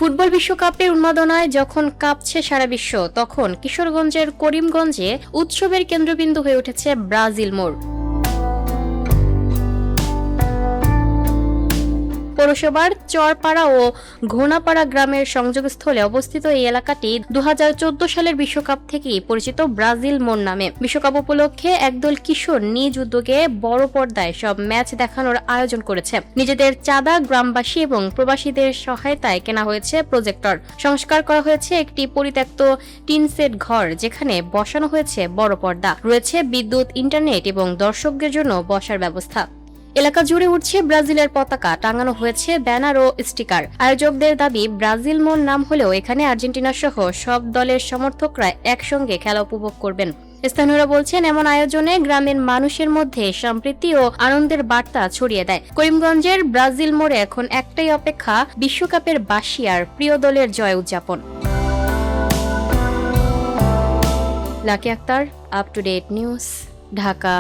Football বিশ্বকাপের উন্মাদনায় যখন কাঁপছে সারা বিশ্ব, তখন কিশোরগঞ্জের করিমগঞ্জে উৎসবের কেন্দ্রবিন্দু হয়ে উঠেছে ব্রাজিল মোড়। পৌরসভার চরপাড়া ও ঘোনাপাড়া গ্রামের সংযোগস্থলে অবস্থিত এই এলাকাটি 2014 সালের বিশ্বকাপ থেকেই পরিচিত ব্রাজিল মোড় নামে। বিশ্বকাপ উপলক্ষে একদল কিশোর নিজ উদ্যোগে বড় পর্দায় সব ম্যাচ দেখানোর আয়োজন করেছে। নিজেদের চাঁদা, গ্রামবাসী এবং প্রবাসীদের সহায়তায় কেনা হয়েছে প্রজেক্টর। সংস্কার করা হয়েছে একটি পরিত্যক্ত টিন সেট ঘর, যেখানে বসানো হয়েছে বড় পর্দা, রয়েছে বিদ্যুৎ, ইন্টারনেট এবং দর্শকদের জন্য বসার ব্যবস্থা। এলাকা জুড়ে উঠছে ব্রাজিলের পতাকা, টাঙানো হয়েছে ব্যানার ও স্টিকার। আয়োজকদের দাবি, ব্রাজিল মোড় নাম হলেও এখানে আর্জেন্টিনা সহ সব দলের সমর্থকরা একসঙ্গে খেলা উপভোগ করবেন। স্থানীয়রা বলছেন, এমন আয়োজনে গ্রামের মানুষের মধ্যে সম্প্রীতি ও আনন্দের বার্তা ছড়িয়ে দেয়। করিমগঞ্জের ব্রাজিল মোড়ে এখন একটাই অপেক্ষা, বিশ্বকাপের বাসি আর প্রিয় দলের জয় উদযাপন। Lucky Akter, up to date news, Dhaka.